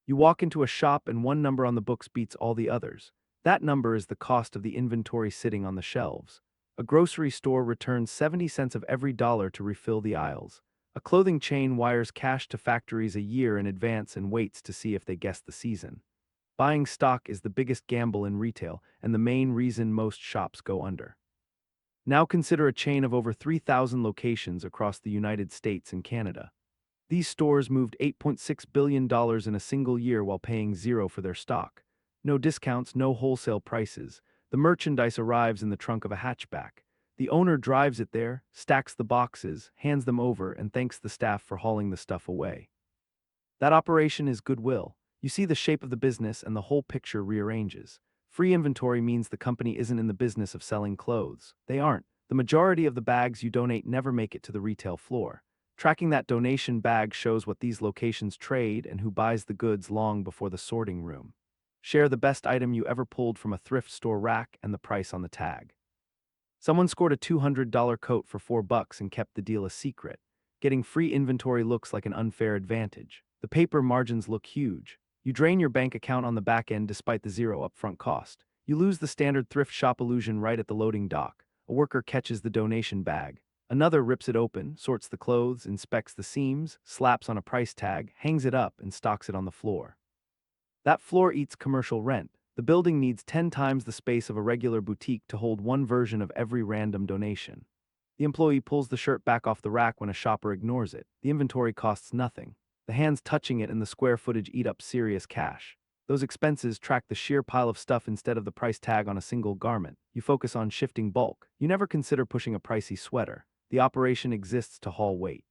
You walk into a shop and one number on the books beats all the others. That number is the cost of the inventory sitting on the shelves. A grocery store returns 70 cents of every dollar to refill the aisles. A clothing chain wires cash to factories a year in advance and waits to see if they guess the season. Buying stock is the biggest gamble in retail and the main reason most shops go under. Now consider a chain of over 3,000 locations across the United States and Canada. These stores moved $8.6 billion in a single year while paying zero for their stock. No discounts, no wholesale prices. The merchandise arrives in the trunk of a hatchback. The owner drives it there, stacks the boxes, hands them over, and thanks the staff for hauling the stuff away. That operation is goodwill. You see the shape of the business and the whole picture rearranges. Free inventory means the company isn't in the business of selling clothes. They aren't. The majority of the bags you donate never make it to the retail floor. Tracking that donation bag shows what these locations trade and who buys the goods long before the sorting room. Share the best item you ever pulled from a thrift store rack and the price on the tag. Someone scored a $200 coat for $4 and kept the deal a secret. Getting free inventory looks like an unfair advantage. The paper margins look huge. You drain your bank account on the back end despite the zero upfront cost. You lose the standard thrift shop illusion right at the loading dock. A worker catches the donation bag. Another rips it open, sorts the clothes, inspects the seams, slaps on a price tag, hangs it up, and stocks it on the floor. That floor eats commercial rent. The building needs 10 times the space of a regular boutique to hold one version of every random donation. The employee pulls the shirt back off the rack when a shopper ignores it. The inventory costs nothing. The hands touching it and the square footage eat up serious cash. Those expenses track the sheer pile of stuff instead of the price tag on a single garment. You focus on shifting bulk. You never consider pushing a pricey sweater. The operation exists to haul weight.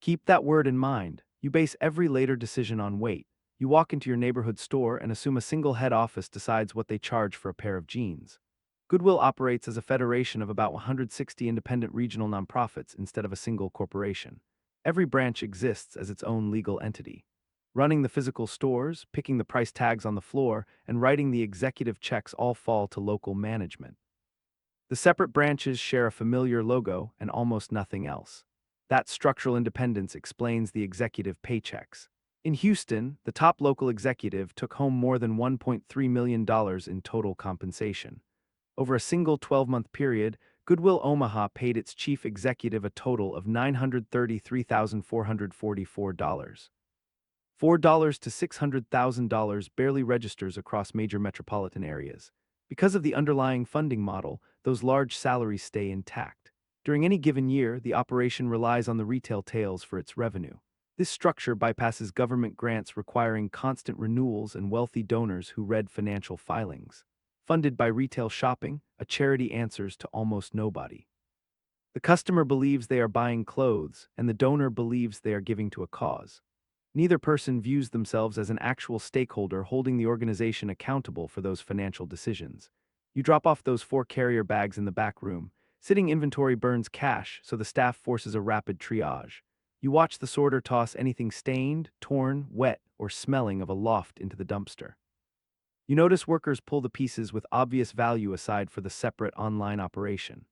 Keep that word in mind. You base every later decision on weight. You walk into your neighborhood store and assume a single head office decides what they charge for a pair of jeans. Goodwill operates as a federation of about 160 independent regional nonprofits instead of a single corporation. Every branch exists as its own legal entity. Running the physical stores, picking the price tags on the floor, and writing the executive checks all fall to local management. The separate branches share a familiar logo and almost nothing else. That structural independence explains the executive paychecks. In Houston, the top local executive took home more than $1.3 million in total compensation. Over a single 12-month period, Goodwill Omaha paid its chief executive a total of $933,444. $4 to $600,000 barely registers across major metropolitan areas. Because of the underlying funding model, those large salaries stay intact. During any given year, the operation relies on the retail tails for its revenue. This structure bypasses government grants requiring constant renewals and wealthy donors who read financial filings. Funded by retail shopping, a charity answers to almost nobody. The customer believes they are buying clothes, and the donor believes they are giving to a cause. Neither person views themselves as an actual stakeholder holding the organization accountable for those financial decisions. You drop off those 4 carrier bags in the back room. Sitting inventory burns cash, so the staff forces a rapid triage. You watch the sorter toss anything stained, torn, wet, or smelling of a loft into the dumpster. You notice workers pull the pieces with obvious value aside for the separate online operation.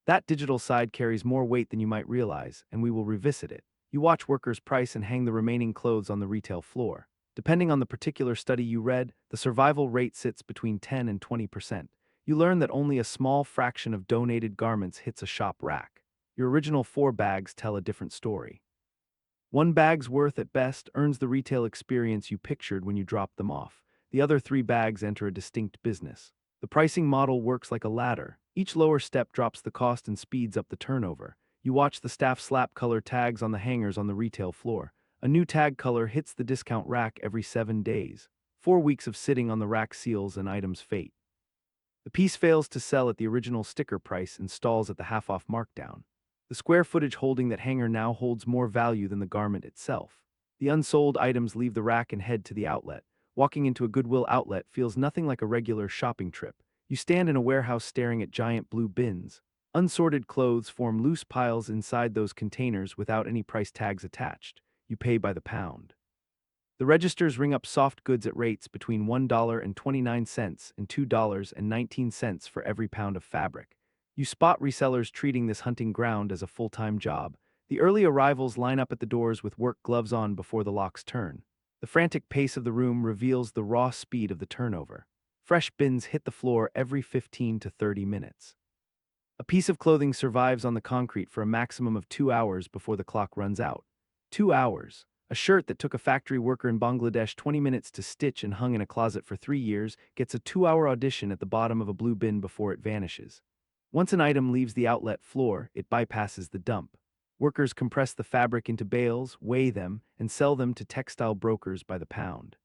That digital side carries more weight than you might realize, and we will revisit it. You watch workers price and hang the remaining clothes on the retail floor. Depending on the particular study you read, the survival rate sits between 10 and 20%. You learn that only a small fraction of donated garments hits a shop rack. Your original 4 bags tell a different story. 1 bag's worth at best earns the retail experience you pictured when you dropped them off. The other 3 bags enter a distinct business. The pricing model works like a ladder. Each lower step drops the cost and speeds up the turnover. You watch the staff slap color tags on the hangers on the retail floor. A new tag color hits the discount rack every 7 days. 4 weeks of sitting on the rack seals an item's fate. The piece fails to sell at the original sticker price and stalls at the half-off markdown. The square footage holding that hanger now holds more value than the garment itself. The unsold items leave the rack and head to the outlet. Walking into a Goodwill outlet feels nothing like a regular shopping trip. You stand in a warehouse staring at giant blue bins. Unsorted clothes form loose piles inside those containers without any price tags attached. You pay by the pound. The registers ring up soft goods at rates between $1.29 and $2.19 for every pound of fabric. You spot resellers treating this hunting ground as a full-time job. The early arrivals line up at the doors with work gloves on before the locks turn. The frantic pace of the room reveals the raw speed of the turnover. Fresh bins hit the floor every 15 to 30 minutes. A piece of clothing survives on the concrete for a maximum of 2 hours before the clock runs out. 2 hours. A shirt that took a factory worker in Bangladesh 20 minutes to stitch and hung in a closet for 3 years gets a 2 hour audition at the bottom of a blue bin before it vanishes. Once an item leaves the outlet floor, it bypasses the dump. Workers compress the fabric into bales, weigh them, and sell them to textile brokers by the pound.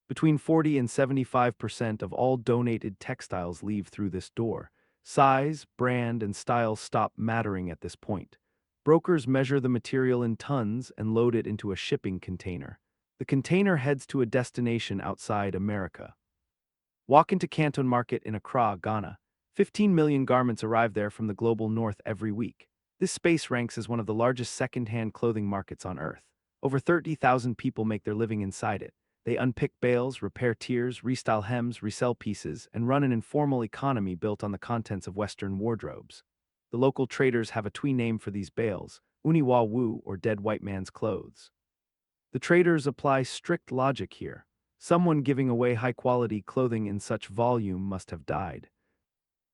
Between 40 and 75% of all donated textiles leave through this door. Size, brand, and style stop mattering at this point. Brokers measure the material in tons and load it into a shipping container. The container heads to a destination outside America. Walk into Canton Market in Accra, Ghana. 15 million garments arrive there from the global north every week. This space ranks as one of the largest second-hand clothing markets on Earth. Over 30,000 people make their living inside it. They unpick bales, repair tiers, restyle hems, resell pieces, and run an informal economy built on the contents of Western wardrobes. The local traders have a twee name for these bales, Uniwa Wu, or dead white man's clothes. The traders apply strict logic here. Someone giving away high-quality clothing in such volume must have died.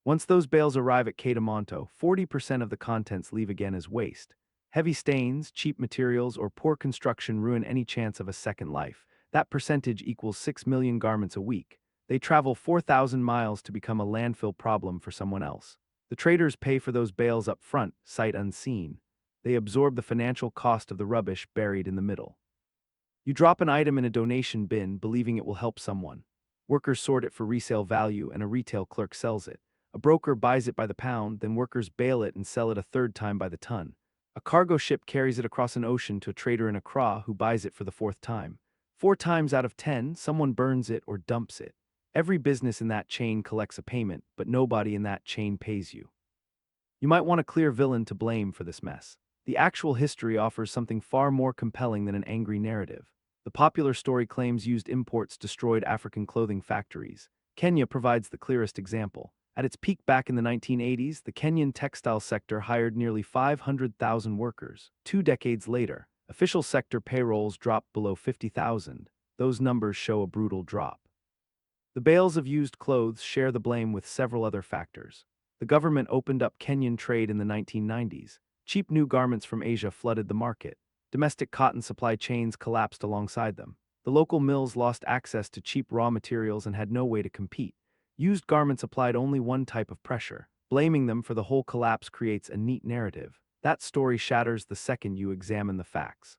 Once those bales arrive at Catamonto, 40% of the contents leave again as waste. Heavy stains, cheap materials, or poor construction ruin any chance of a second life. That percentage equals 6 million garments a week. They travel 4,000 miles to become a landfill problem for someone else. The traders pay for those bales up front, sight unseen. They absorb the financial cost of the rubbish buried in the middle. You drop an item in a donation bin, believing it will help someone. Workers sort it for resale value, and a retail clerk sells it. A broker buys it by the pound, then workers bale it and sell it a third time by the ton. A cargo ship carries it across an ocean to a trader in Accra who buys it for the fourth time. 4 times out of 10, someone burns it or dumps it. Every business in that chain collects a payment, but nobody in that chain pays you. You might want a clear villain to blame for this mess. The actual history offers something far more compelling than an angry narrative. The popular story claims used imports destroyed African clothing factories. Kenya provides the clearest example. At its peak back in the 1980s, the Kenyan textile sector hired nearly 500,000 workers. 2 decades later, official sector payrolls dropped below 50,000. Those numbers show a brutal drop. The bales of used clothes share the blame with several other factors. The government opened up Kenyan trade in the 1990s. Cheap new garments from Asia flooded the market. Domestic cotton supply chains collapsed alongside them. The local mills lost access to cheap raw materials and had no way to compete. Used garments applied only one type of pressure. Blaming them for the whole collapse creates a neat narrative. That story shatters the second you examine the facts.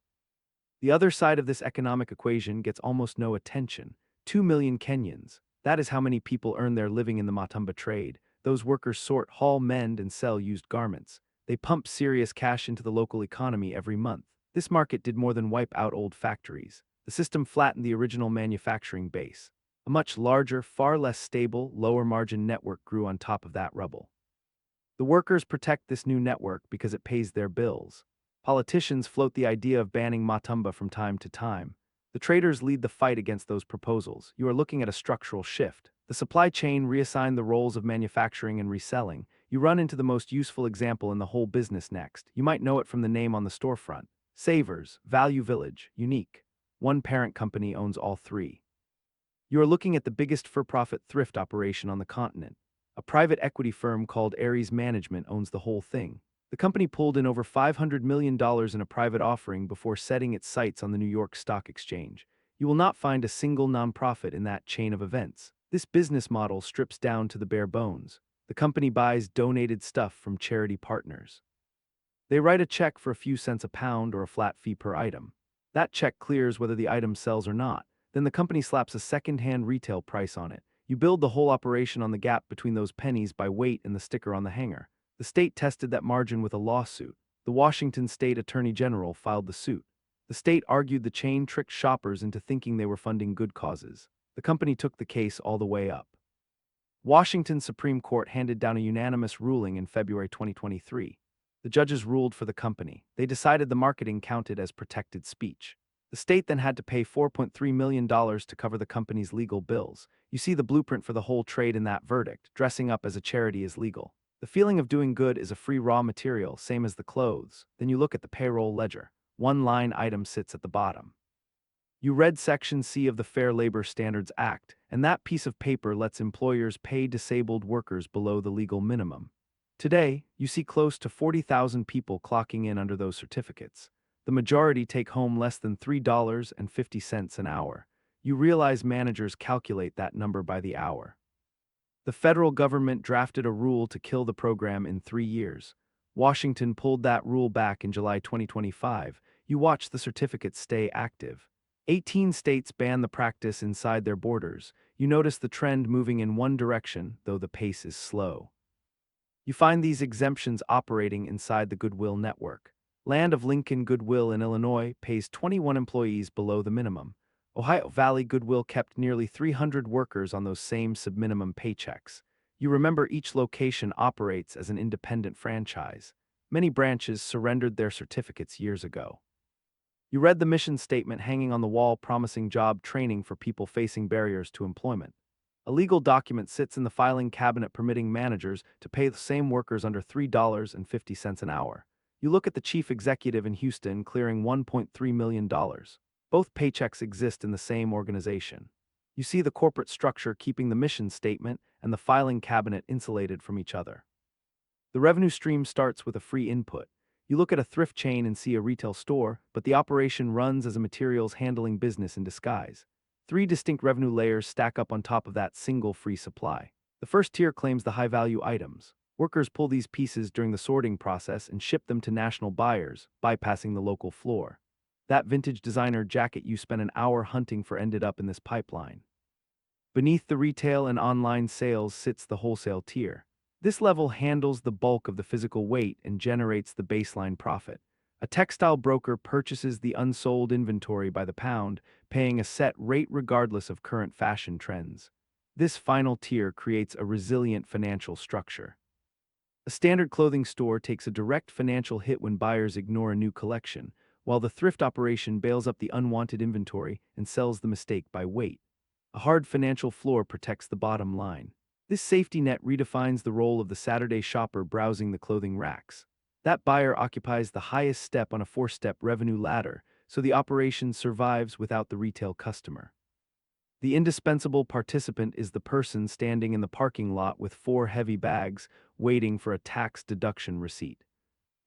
The other side of this economic equation gets almost no attention. 2 million Kenyans. That is how many people earn their living in the Matumba trade. Those workers sort, haul, mend, and sell used garments. They pump serious cash into the local economy every month. This market did more than wipe out old factories. The system flattened the original manufacturing base. A much larger, far less stable, lower margin network grew on top of that rubble. The workers protect this new network because it pays their bills. Politicians float the idea of banning Matumba from time to time. The traders lead the fight against those proposals. You are looking at a structural shift. The supply chain reassigned the roles of manufacturing and reselling. You run into the most useful example in the whole business next. You might know it from the name on the storefront. Savers, Value Village, Unique. One parent company owns all three. You are looking at the biggest for-profit thrift operation on the continent. A private equity firm called Ares Management owns the whole thing. The company pulled in over $500 million in a private offering before setting its sights on the New York Stock Exchange. You will not find a single nonprofit in that chain of events. This business model strips down to the bare bones. The company buys donated stuff from charity partners. They write a check for a few cents a pound or a flat fee per item. That check clears whether the item sells or not. Then the company slaps a second-hand retail price on it. You build the whole operation on the gap between those pennies by weight and the sticker on the hanger. The state tested that margin with a lawsuit. The Washington State Attorney General filed the suit. The state argued the chain tricked shoppers into thinking they were funding good causes. The company took the case all the way up. Washington Supreme Court handed down a unanimous ruling in February 2023. The judges ruled for the company. They decided the marketing counted as protected speech. The state then had to pay $4.3 million to cover the company's legal bills. You see the blueprint for the whole trade in that verdict. Dressing up as a charity is legal. The feeling of doing good is a free raw material, same as the clothes. Then you look at the payroll ledger. One line item sits at the bottom. You read Section C of the Fair Labor Standards Act, and that piece of paper lets employers pay disabled workers below the legal minimum. Today, you see close to 40,000 people clocking in under those certificates. The majority take home less than $3.50 an hour. You realize managers calculate that number by the hour. The federal government drafted a rule to kill the program in 3 years. Washington pulled that rule back in July 2025. You watch the certificates stay active. 18 states ban the practice inside their borders. You notice the trend moving in one direction, though the pace is slow. You find these exemptions operating inside the Goodwill network. Land of Lincoln Goodwill in Illinois pays 21 employees below the minimum. Ohio Valley Goodwill kept nearly 300 workers on those same subminimum paychecks. You remember each location operates as an independent franchise. Many branches surrendered their certificates years ago. You read the mission statement hanging on the wall promising job training for people facing barriers to employment. A legal document sits in the filing cabinet permitting managers to pay the same workers under $3.50 an hour. You look at the chief executive in Houston clearing $1.3 million. Both paychecks exist in the same organization. You see the corporate structure keeping the mission statement and the filing cabinet insulated from each other. The revenue stream starts with a free input. You look at a thrift chain and see a retail store, but the operation runs as a materials handling business in disguise. 3 distinct revenue layers stack up on top of that single free supply. The first tier claims the high-value items. Workers pull these pieces during the sorting process and ship them to national buyers, bypassing the local floor. That vintage designer jacket you spent an hour hunting for ended up in this pipeline. Beneath the retail and online sales sits the wholesale tier. This level handles the bulk of the physical weight and generates the baseline profit. A textile broker purchases the unsold inventory by the pound, paying a set rate regardless of current fashion trends. This final tier creates a resilient financial structure. A standard clothing store takes a direct financial hit when buyers ignore a new collection, while the thrift operation bails up the unwanted inventory and sells the mistake by weight. A hard financial floor protects the bottom line. This safety net redefines the role of the Saturday shopper browsing the clothing racks. That buyer occupies the highest step on a 4-step revenue ladder, so the operation survives without the retail customer. The indispensable participant is the person standing in the parking lot with 4 heavy bags, waiting for a tax deduction receipt.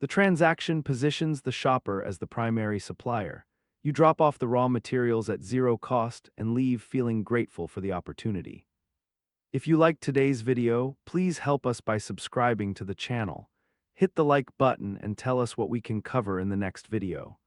The transaction positions the shopper as the primary supplier. You drop off the raw materials at zero cost and leave feeling grateful for the opportunity. If you liked today's video, please help us by subscribing to the channel. Hit the like button and tell us what we can cover in the next video.